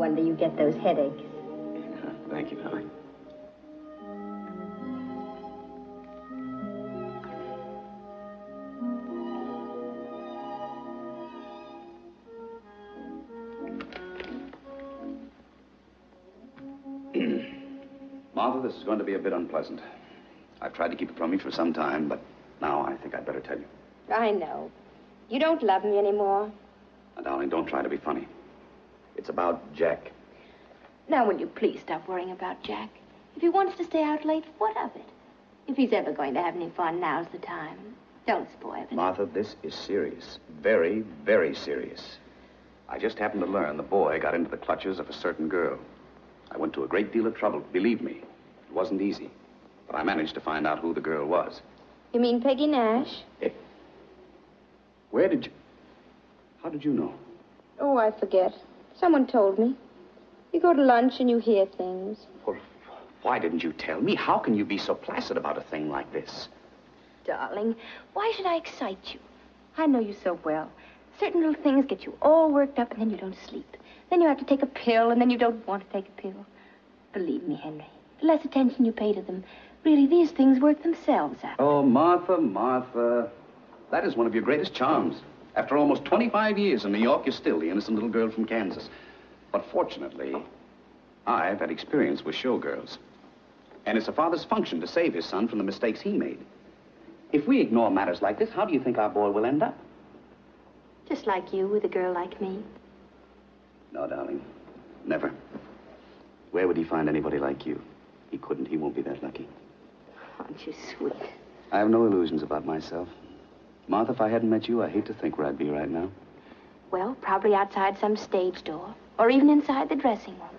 wonder you get those headaches. Thank you, darling. Martha, this is going to be a bit unpleasant. I've tried to keep it from you for some time, but now I think I'd better tell you. I know. You don't love me anymore. Now, darling, don't try to be funny. It's about Jack. Now, will you please stop worrying about Jack? If he wants to stay out late, what of it? If he's ever going to have any fun, now's the time. Don't spoil it. Martha, this is serious. Very, very serious. I just happened to learn the boy got into the clutches of a certain girl. I went to a great deal of trouble, believe me. It wasn't easy, but I managed to find out who the girl was. You mean Peggy Nash? Where did you... How did you know? Oh, I forget. Someone told me. You go to lunch and you hear things. Well, why didn't you tell me? How can you be so placid about a thing like this? Darling, why should I excite you? I know you so well. Certain little things get you all worked up and then you don't sleep. Then you have to take a pill and then you don't want to take a pill. Believe me, Henry, the less attention you pay to them, really, these things work themselves out. Oh, Martha, Martha. That is one of your greatest charms. After almost 25 years in New York, you're still the innocent little girl from Kansas. But fortunately, I've had experience with showgirls. And it's a father's function to save his son from the mistakes he made. If we ignore matters like this, how do you think our boy will end up? Just like you with a girl like me. No, darling. Never. Where would he find anybody like you? He couldn't. He won't be that lucky. Aren't you sweet? I have no illusions about myself. Martha, if I hadn't met you, I hate to think where I'd be right now. Well, probably outside some stage door, or even inside the dressing room,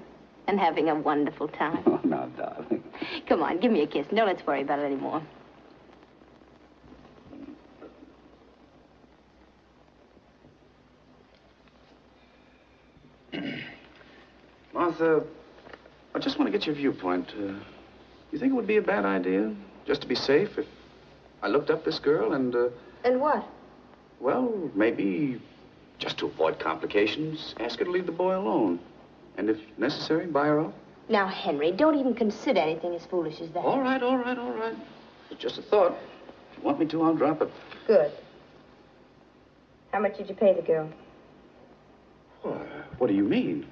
and having a wonderful time. Oh, now, darling. Come on, give me a kiss, and don't let's worry about it anymore. Martha, I just want to get your viewpoint. You think it would be a bad idea, just to be safe, if I looked up this girl and... And what? Well, maybe just to avoid complications, ask her to leave the boy alone. And if necessary, buy her off. Now, Henry, don't even consider anything as foolish as that. All right, all right, all right. It's just a thought. If you want me to, I'll drop it. Good. How much did you pay the girl? What do you mean?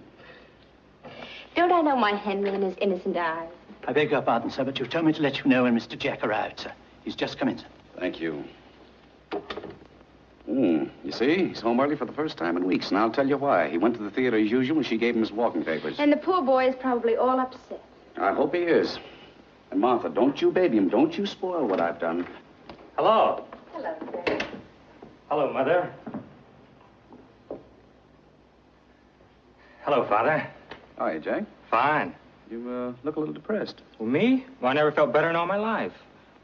Don't I know my Henry and his innocent eyes? I beg your pardon, sir, but you've told me to let you know when Mr. Jack arrived, sir. He's just come in, sir. Thank you. You see, he's home early for the first time in weeks, and I'll tell you why. He went to the theater as usual, and she gave him his walking papers. And the poor boy is probably all upset. I hope he is. And Martha, don't you baby him. Don't you spoil what I've done. Hello. Hello, sir. Hello, Mother. Hello, Father. How are you, Jack? Fine. You look a little depressed. Well, me? Well, I never felt better in all my life.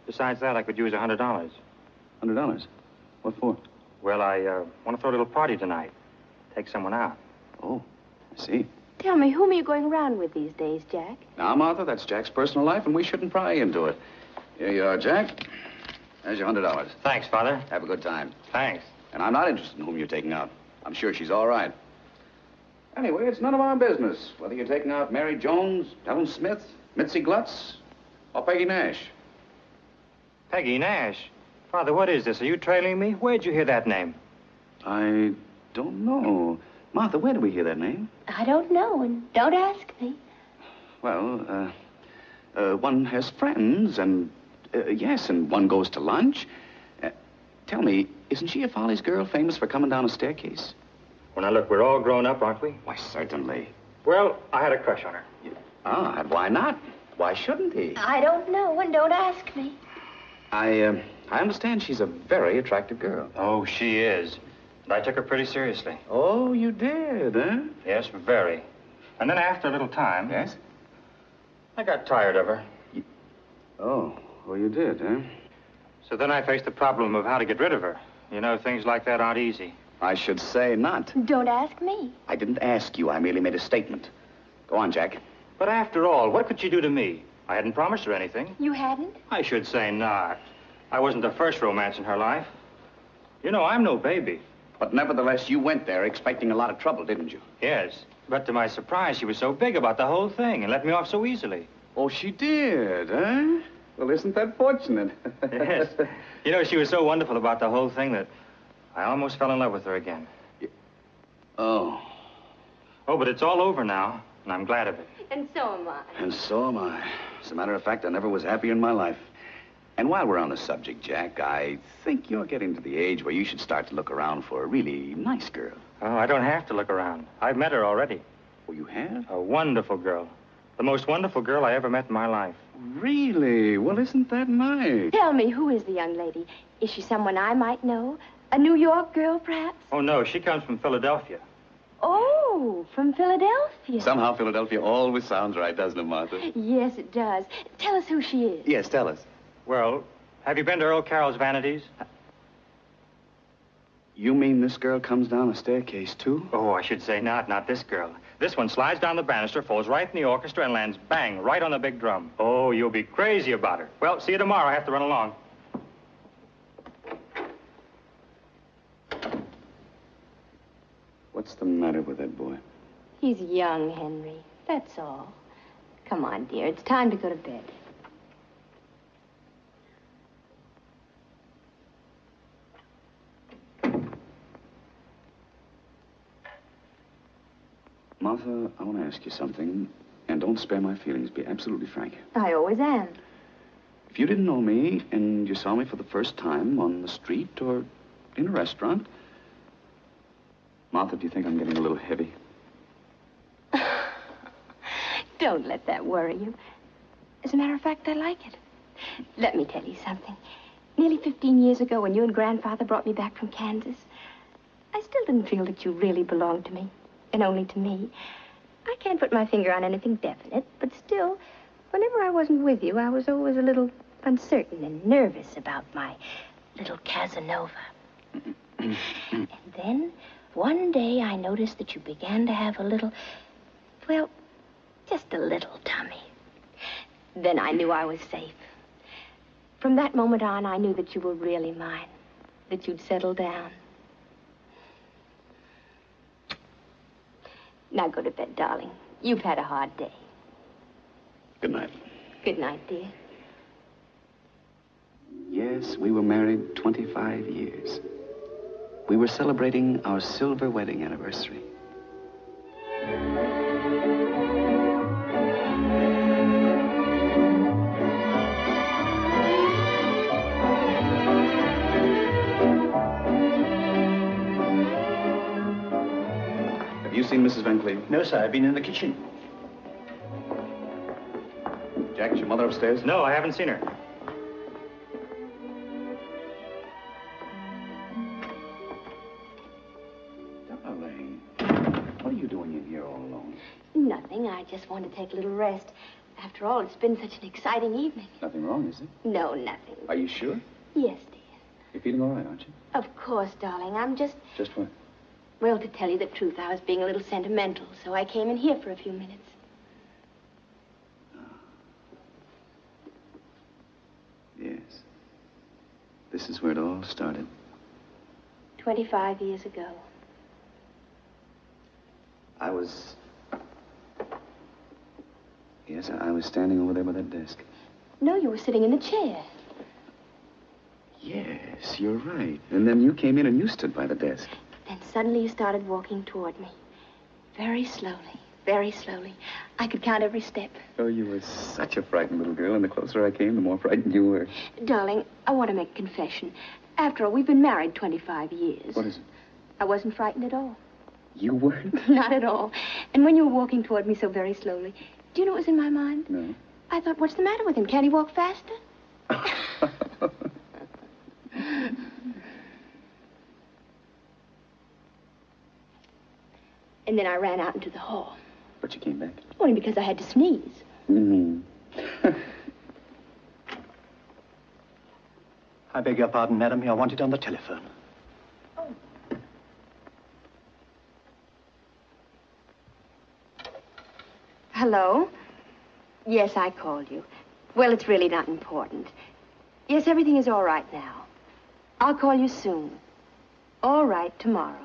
Besides that, I could use $100. $100? What for? Well, I want to throw a little party tonight. Take someone out. Oh, I see. Tell me, whom are you going around with these days, Jack? Now, Martha, that's Jack's personal life, and we shouldn't pry into it. Here you are, Jack. There's your $100. Thanks, Father. Have a good time. Thanks. And I'm not interested in whom you're taking out. I'm sure she's all right. Anyway, it's none of our business whether you're taking out Mary Jones, Helen Smith, Mitzi Glutz, or Peggy Nash. Peggy Nash? Father, what is this? Are you trailing me? Where'd you hear that name? I don't know. Martha, where did we hear that name? I don't know, and don't ask me. Well, one has friends, and, yes, and one goes to lunch. Tell me, isn't she a Follies girl famous for coming down a staircase? Well, now, look, we're all grown up, aren't we? Why, certainly. Well, I had a crush on her. Ah, and why not? Why shouldn't he? I don't know, and don't ask me. I understand she's a very attractive girl. Oh, she is. And I took her pretty seriously. Oh, you did, huh? Yes, very. And then after a little time... Yes? I got tired of her. Oh, you did, huh? So then I faced the problem of how to get rid of her. You know, things like that aren't easy. I should say not. Don't ask me. I didn't ask you. I merely made a statement. Go on, Jack. But after all, what could she do to me? I hadn't promised her anything. You hadn't? I should say not. I wasn't the first romance in her life. You know, I'm no baby. But nevertheless, you went there expecting a lot of trouble, didn't you? Yes. But to my surprise, she was so big about the whole thing and let me off so easily. Oh, she did, huh? Well, isn't that fortunate? Yes. You know, she was so wonderful about the whole thing that I almost fell in love with her again. Oh. Oh, but it's all over now, and I'm glad of it. And so am I. And so am I. As a matter of fact, I never was happier in my life. And while we're on the subject, Jack, I think you're getting to the age where you should start to look around for a really nice girl. Oh, I don't have to look around. I've met her already. Oh, you have? A wonderful girl. The most wonderful girl I ever met in my life. Really? Well, isn't that nice? Tell me, who is the young lady? Is she someone I might know? A New York girl, perhaps? Oh, no, she comes from Philadelphia. Oh, from Philadelphia. Somehow Philadelphia always sounds right, doesn't it, Martha? Yes, it does. Tell us who she is. Yes, tell us. Well, have you been to Earl Carroll's Vanities? You mean this girl comes down a staircase, too? Oh, I should say not this girl. This one slides down the banister, falls right in the orchestra, and lands bang, right on the big drum. Oh, you'll be crazy about her. Well, see you tomorrow. I have to run along. What's the matter with that boy? He's young, Henry. That's all. Come on, dear. It's time to go to bed. Martha, I want to ask you something, and don't spare my feelings. Be absolutely frank. I always am. If you didn't know me and you saw me for the first time on the street or in a restaurant, Martha, do you think I'm getting a little heavy? Don't let that worry you. As a matter of fact, I like it. Let me tell you something. Nearly 15 years ago, when you and Grandfather brought me back from Kansas, I still didn't feel that you really belonged to me, and only to me. I can't put my finger on anything definite, but still, whenever I wasn't with you, I was always a little uncertain and nervous about my little Casanova. And then, one day, I noticed that you began to have a little, well, just a little tummy. Then I knew I was safe. From that moment on, I knew that you were really mine, that you'd settle down. Now go to bed, darling. You've had a hard day. Good night. Good night, dear. Yes, we were married 25 years. We were celebrating our silver wedding anniversary. Have you seen Mrs. Van Cleve? No, sir. I've been in the kitchen. Jack, is your mother upstairs? No, I haven't seen her. Darling, what are you doing in here all alone? Nothing. I just want to take a little rest. After all, it's been such an exciting evening. Nothing wrong, is it? No, nothing. Are you sure? Yes, dear. You're feeling all right, aren't you? Of course, darling. I'm just... Just what? Well, to tell you the truth, I was being a little sentimental, so I came in here for a few minutes. Yes. This is where it all started. 25 years ago. I was... Yes, I was standing over there by that desk. No, you were sitting in the chair. Yes, you're right. And then you came in and you stood by the desk. Then suddenly you started walking toward me. Very slowly, very slowly. I could count every step. Oh, you were such a frightened little girl, and the closer I came, the more frightened you were. Darling, I want to make a confession. After all, we've been married 25 years. What is it? I wasn't frightened at all. You weren't? Not at all. And when you were walking toward me so very slowly, do you know what was in my mind? No. I thought, what's the matter with him? Can't he walk faster? And then I ran out into the hall. But you came back? Only because I had to sneeze. Mm-hmm. I beg your pardon, madam. You're wanted on the telephone. Oh. Hello? Yes, I called you. Well, it's really not important. Yes, everything is all right now. I'll call you soon. All right, tomorrow.